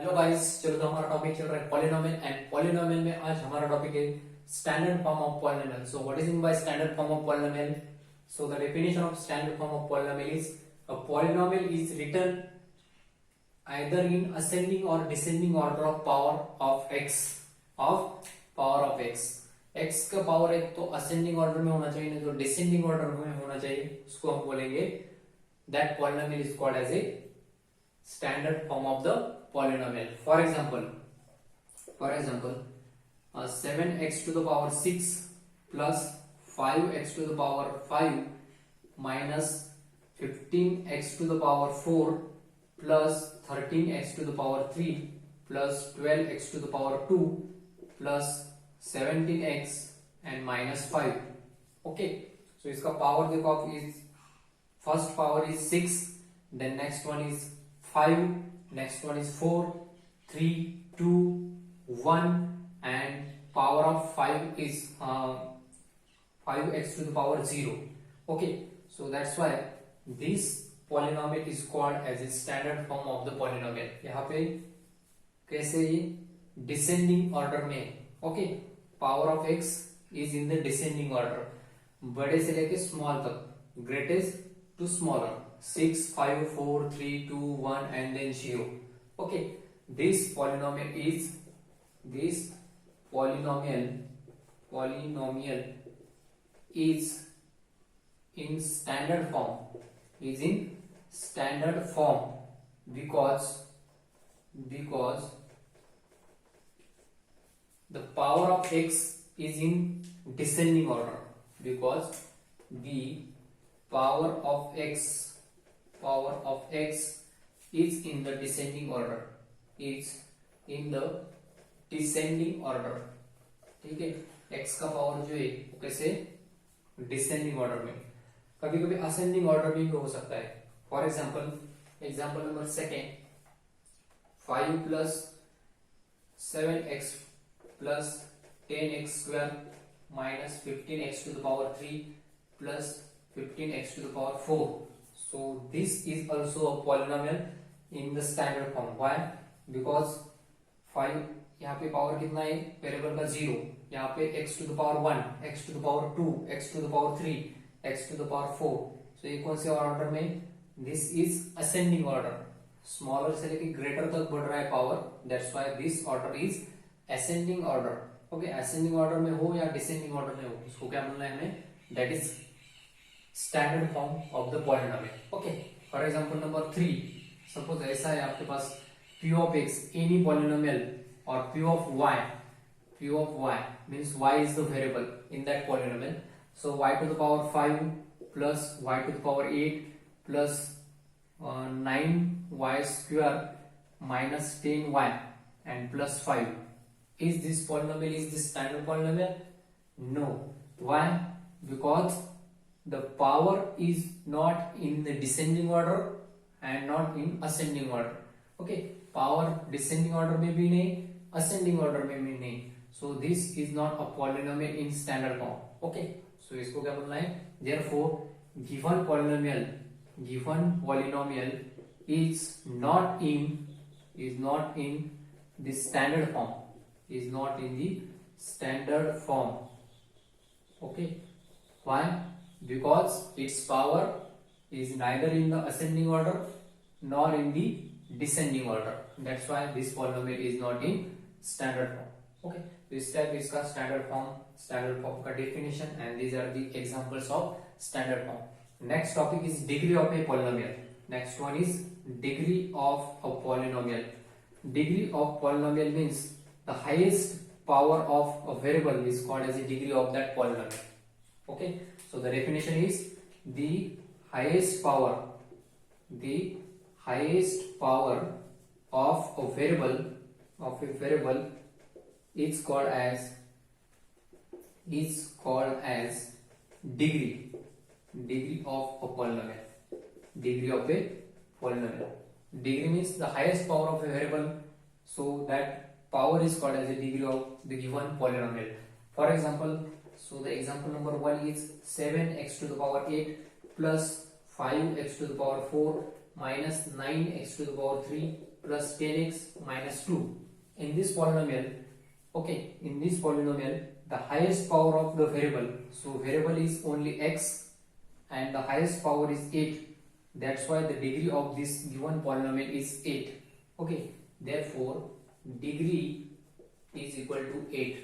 Hello guys, चलो तो हमारा टॉपिक चल रहा है पॉलिनोमियल एंड पॉलिनोमियल में आज हमारा टॉपिक है standard form of polynomial. So what is mean by standard form of polynomial? So the definition of standard form of polynomial is a polynomial is written either in ascending or descending order of power of x x का power एक तो ascending order में होना चाहिए नहीं तो descending order में होना चाहिए. उसको हम बोलेंगे that polynomial is called as a standard form of the polynomial. For example 7x to the power 6 plus 5x to the power 5 minus 15x to the power 4 plus 13x to the power 3 plus 12x to the power 2 plus 17x and minus 5. Okay, so इसका power देखो आप, is first power is 6, then next one is 5, next one is 4, 3, 2, 1 and power of 5 is 5x to the power 0. Okay, so that's why this polynomial is called as a standard form of the polynomial. यहाँ पे कैसे ये descending order में. Okay, power of x is in the descending order, बड़े से लेके small तक, greatest to smaller, 6, 5, 4, 3, 2, 1 and then 0. Okay, this polynomial is in standard form, because the power of x is in descending order, because the power of x is in the descending order, ठीक है. x का power जो है वो कैसे descending order में, कभी कभी असेंडिंग ऑर्डर में भी हो सकता है. For example number second, 5 plus 7x plus 10x square minus 15x to the power 3 plus 15x to the power 4. So this is also a polynomial in the standard form. Why? Because 5 यहाँ पे power कितना है variable का 0, यहाँ पे x to the power 1, x to the power 2, x to the power 3, x to the power 4. So ये कौन से ऑर्डर में? This is ascending order. Smaller से लेके ग्रेटर तक बढ़ रहा है power. That's why this order is ascending order. Okay, ascending order में हो या descending order में हो, इसको क्या बोलना है हमें? That is standard form of the polynomial. Okay, for example number 3, suppose ऐसा है आपके पास p of x, any polynomial, or p of y means y is the variable in that polynomial. So y to the power 5 plus y to the power 8 plus 9y square minus 10y and plus 5. Is this polynomial, is this standard polynomial? No. Why? Because the power is not in the descending order and not in ascending order. Okay, power descending order में भी नहीं, ascending order में भी नहीं. So this is not a polynomial in standard form. Okay, so इसको क्या बोलना है? Therefore given polynomial is not in the standard form, is not in the standard form. Okay, why? Because its power is neither in the ascending order nor in the descending order. That's why this polynomial is not in standard form. Okay, this type is का standard form का definition, and these are the examples of standard form. Next topic is degree of a polynomial. Next one is degree of a polynomial. Degree of polynomial means the highest power of a variable is called as a degree of that polynomial. Okay, so the definition is the highest power of a variable is called as degree of a polynomial. Degree means the highest power of a variable, so that power is called as a degree of the given polynomial. For example, so the example number 1 is 7x to the power 8 plus 5x to the power 4 minus 9x to the power 3 plus 10x minus 2. In this polynomial, okay, in this polynomial, the highest power of the variable, so variable is only x and the highest power is 8. That's why the degree of this given polynomial is 8. Okay, therefore degree is equal to 8.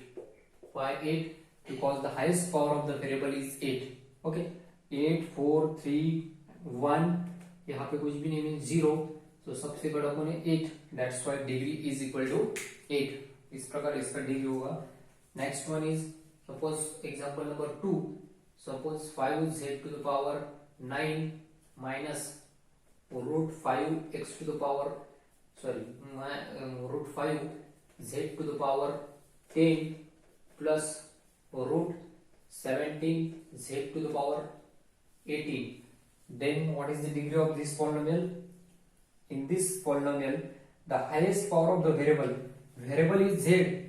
Why 8? Because the highest power of the variable is 8. Okay, 8 4 3 1, यहाँ पे कुछ भी नहीं means 0, तो सबसे बड़ा कौन है 8. That's why degree is equal to 8. इस प्रकार इसका डिग्री होगा. Next one is suppose example number 2. Suppose 5z to the power 9 minus root 5x to the power root 5z to the power 10 plus root 17z to the power 18. Then what is the degree of this polynomial? In this polynomial, the highest power of the variable is z.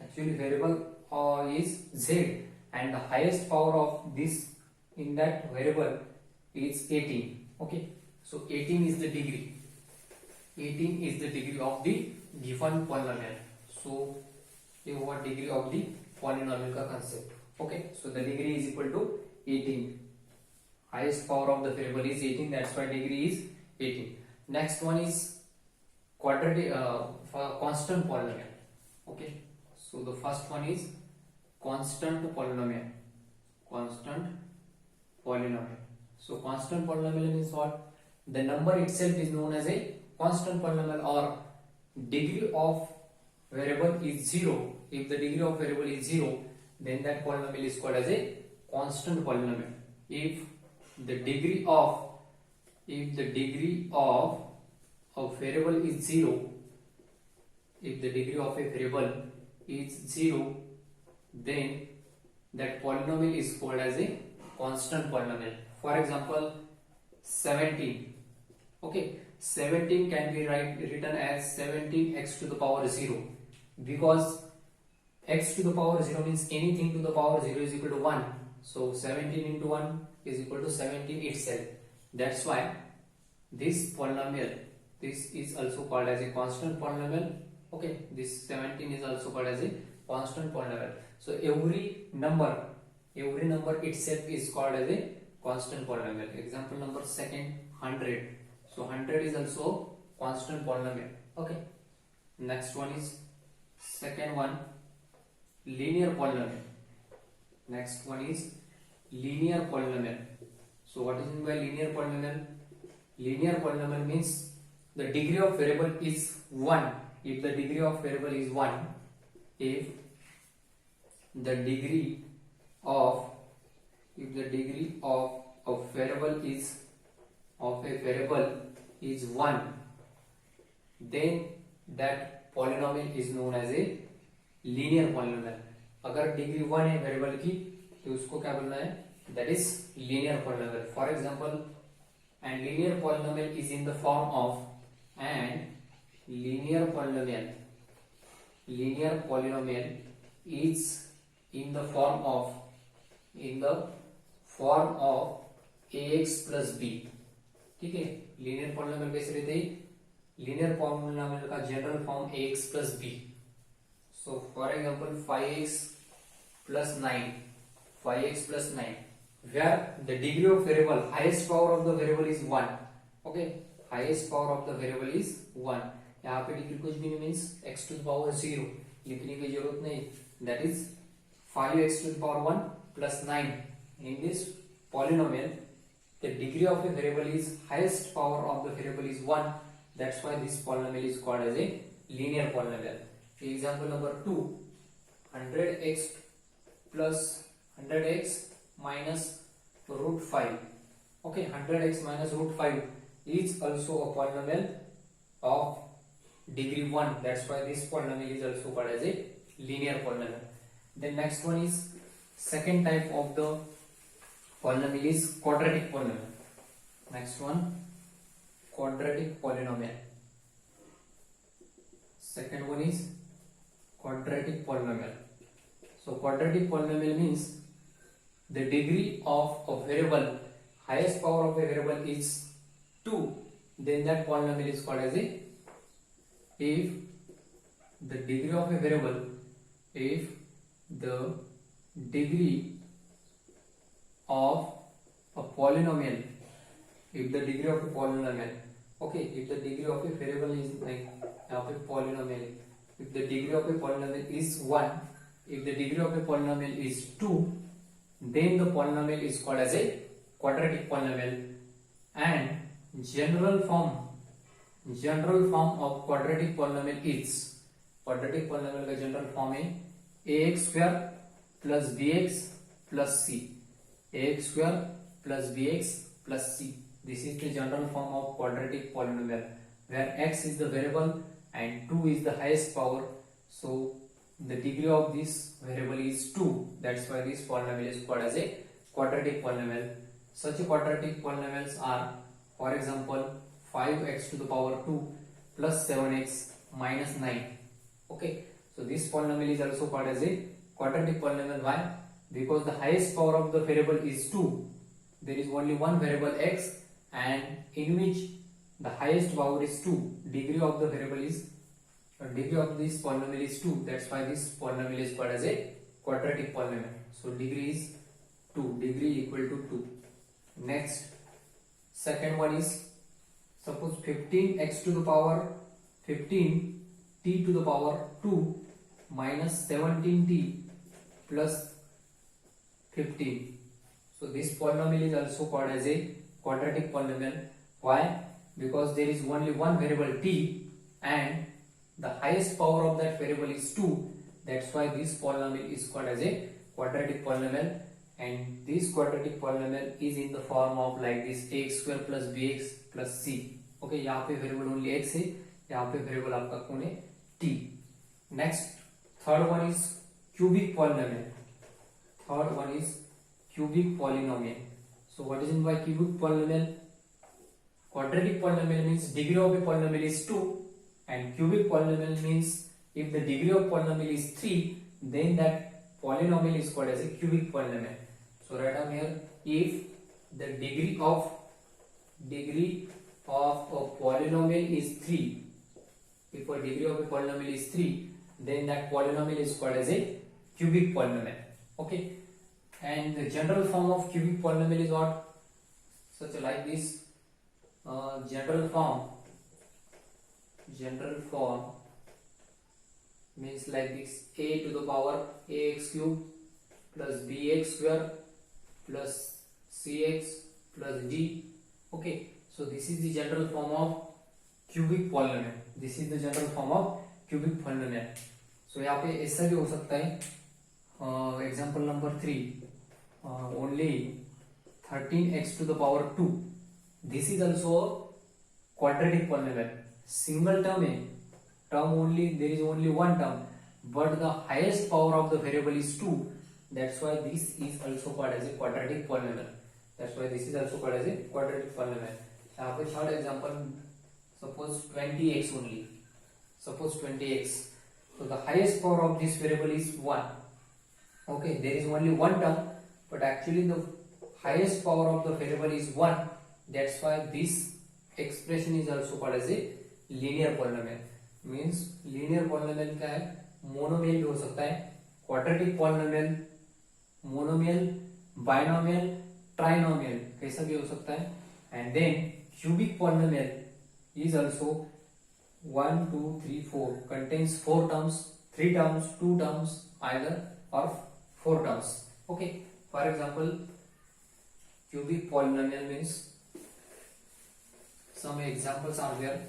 Actually, variable is z, and the highest power of this in that variable is 18. Okay, so 18 is the degree. 18 is the degree of the given polynomial. So, ये हुआ degree of the polynomial का concept. Okay, so the degree is equal to 18. Highest power of the variable is 18. That's why degree is 18. Next one is quadratic constant polynomial. Okay, so the first one is constant polynomial. Constant polynomial. So constant polynomial means what? The number itself is known as a constant polynomial, or degree of variable is 0. If the degree of variable is 0, then that polynomial is called as a constant polynomial. If the degree of a variable is 0, if the degree of a variable is 0, then that polynomial is called as a constant polynomial. For example, 17. Okay, 17 can be written as 17x to the power 0, because x to the power 0 means anything to the power 0 is equal to 1. So 17 into 1 is equal to 17 itself. That's why this polynomial, this is also called as a constant polynomial. Okay, this 17 is also called as a constant polynomial. So every number itself is called as a constant polynomial. Example number second, 100. So 100 is also constant polynomial. Okay, next one is second one, linear polynomial. Next one is linear polynomial. So what is meant by linear polynomial? Linear polynomial means the degree of variable is 1. If the degree of variable is 1, if the degree of a variable is 1, then that polynomial is known as a linear polynomial. अगर degree 1 है variable की तो उसको क्या बोलना है? That is linear polynomial. For example, and linear polynomial is in the form of, and linear polynomial is in the form of ax plus b. ठीक है, लीनियर पॉलिनोमियल कैसे रहते हैं? लीनियर पॉलिनोमियल का general form ax plus b. So for example, 5x plus 9, where the degree of variable, highest power of the variable is 1. Okay, highest power of the variable is 1. यहाँ पे degree कुछ भी नहीं means x to the power 0 लिखने की जरूरत नहीं. That is 5x to the power 1 plus 9. In this polynomial, the degree of a variable is highest power of the variable is 1. That's why this polynomial is called as a linear polynomial. Example number 2, 100x plus 100x minus root 5. Okay, 100x minus root 5 is also a polynomial of degree 1. That's why this polynomial is also called as a linear polynomial. The next one is second type of the polynomial is quadratic polynomial. Next one, quadratic polynomial. Second one is quadratic polynomial. So quadratic polynomial means the degree of a variable, highest power of a variable is 2, then that polynomial is called as a if the degree of a variable, if the degree of a polynomial, if the degree of a polynomial, okay, if the degree of a variable is like of a polynomial, if the degree of a polynomial is 1, if the degree of a polynomial is 2, then the polynomial is called as a quadratic polynomial. And general form of quadratic polynomial is, quadratic polynomial का general form है ax square plus bx plus c, ax square plus bx plus c. This is the general form of quadratic polynomial, where x is the variable and 2 is the highest power. So the degree of this variable is 2. That's why this polynomial is called as a quadratic polynomial. Such quadratic polynomials are, for example, 5x to the power 2 plus 7x minus 9. Okay, so this polynomial is also called as a quadratic polynomial. Why? Because the highest power of the variable is 2. There is only one variable x, and in which the highest power is 2. Degree of the variable is, degree of this polynomial is 2. That's why this polynomial is called as a quadratic polynomial. So degree is 2, degree equal to 2. Next, second one is, suppose 15x to the power 15t to the power 2 minus 17t plus 15. So this polynomial is also called as a quadratic polynomial. Why? Because there is only one variable t and the highest power of that variable is 2. That's why this polynomial is called as a quadratic polynomial. And this quadratic polynomial is in the form of like this, ax square plus bx plus c. Okay, यहाँ पे variable only x है, यहाँ पे variable आपका कौन है, t. Next, third one is cubic polynomial. Third one is cubic polynomial. So what is in by cubic polynomial? Quadratic polynomial means degree of a polynomial is 2, and cubic polynomial means if the degree of polynomial is 3, then that polynomial is called as a cubic polynomial. So write down here, if the degree of a polynomial is 3, if a degree of a polynomial is 3, then that polynomial is called as a cubic polynomial. Okay, and the general form of cubic polynomial is what? Such like this. General form means like this, a to the power ax cube plus bx square plus cx plus d. Okay, so this is the general form of cubic polynomial. This is the general form of cubic polynomial. So यहाँ पे ऐसा भी हो सकता है, example number 3, only 13x to the power 2. This is also a quadratic polynomial. Single term है, term only, there is only one term, but the highest power of the variable is 2. That's why this is also called as a quadratic polynomial. That's why this is also called as a quadratic polynomial. यहाँ पे third example, suppose 20x only. Suppose 20x. So the highest power of this variable is 1. Okay, there is only one term, but actually the highest power of the variable is 1. That's why this expression is also called as a linear polynomial. Means linear polynomial क्या है, monomial भी हो सकता है, quadratic polynomial, monomial, binomial, trinomial कैसा भी हो सकता है. And then cubic polynomial is also 1, 2, 3, 4, contains 4 terms, 3 terms, 2 terms, either or 4 terms. Okay, for example, cubic polynomial means some examples are there.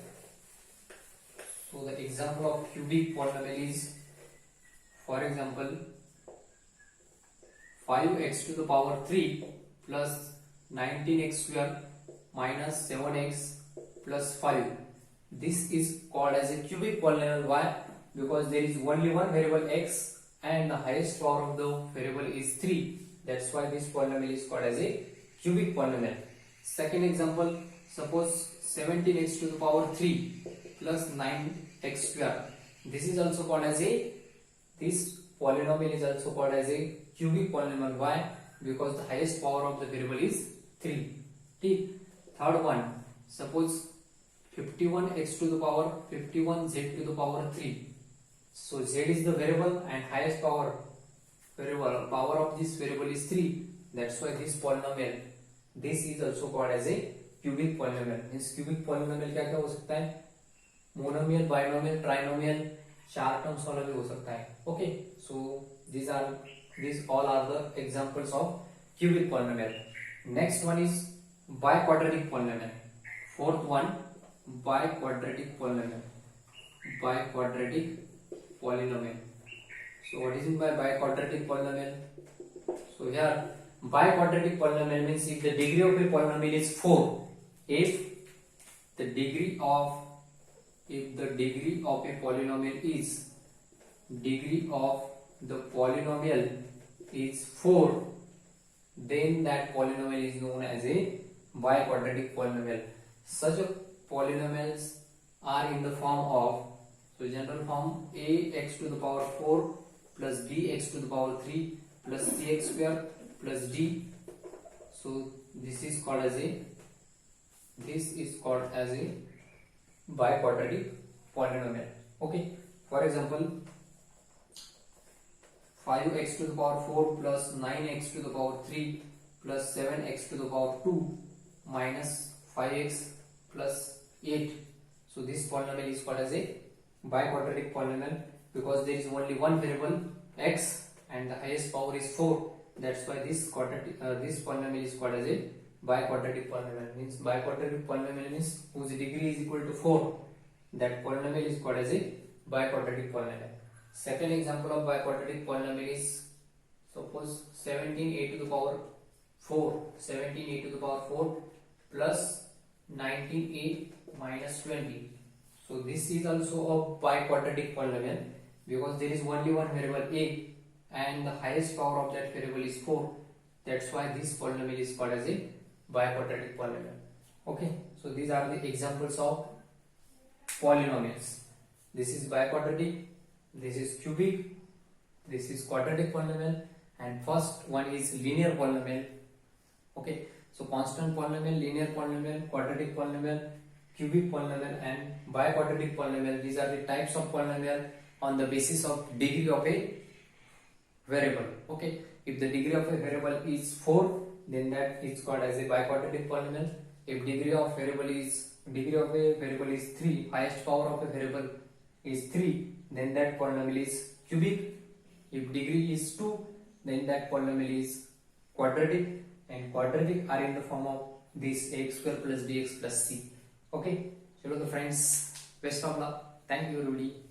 So the example of cubic polynomial is, for example, 5x to the power 3 plus 19x square minus 7x plus 5. This is called as a cubic polynomial. Why? Because there is only one variable x and the highest power of the variable is 3. That's why this polynomial is called as a cubic polynomial. Second example, suppose 17x to the power 3 plus 9x square. This is also called as a, this polynomial is also called as a cubic polynomial. Why? Because the highest power of the variable is 3. Third one, suppose 51x to the power 51z to the power 3. So z is the variable and highest power of this variable is 3. That's why this polynomial, this is also called as a cubic polynomial. Means cubic polynomial क्या क्या हो सकता है, monomial, binomial, trinomial, 4 terms वाला भी हो सकता है. Okay, so these all are the examples of cubic polynomial. Next one is biquadratic polynomial. Fourth one, biquadratic polynomial. Biquadratic polynomial. So what is meant by biquadratic polynomial? So here biquadratic polynomial means if the degree of a polynomial is 4, if the degree of a polynomial is 4, then that polynomial is known as a biquadratic polynomial. Such polynomials are in the form of, so general form, ax to the power 4 plus bx to the power 3 plus cx square plus d. So this is called as a biquadratic polynomial. Okay, for example, 5x to the power 4 plus 9x to the power 3 plus 7x to the power 2 minus 5x plus 8. So this polynomial is called as a biquadratic polynomial because there is only one variable x and the highest power is 4. That's why this polynomial is called as a biquadratic polynomial. Means biquadratic polynomial means whose degree is equal to 4. That polynomial is called as a biquadratic polynomial. Second example of biquadratic polynomial is, suppose 17a to the power 4 plus 19a minus 20. So this is also a biquadratic polynomial because there is only one variable a and the highest power of that variable is 4. That's why this polynomial is called as a biquadratic polynomial. Okay, so these are the examples of polynomials. This is biquadratic, this is cubic, this is quadratic polynomial, and first one is linear polynomial. Okay, so constant polynomial, linear polynomial, quadratic polynomial, cubic polynomial and biquadratic polynomial. These are the types of polynomial on the basis of degree of a variable. Okay, if the degree of a variable is 4, then that is called as a biquadratic polynomial. If degree of a variable is 3, highest power of a variable is 3, then that polynomial is cubic. If degree is 2, then that polynomial is quadratic, and quadratic are in the form of this ax square plus bx plus c. Okay, chalo the friends, best of luck. Thank you everybody.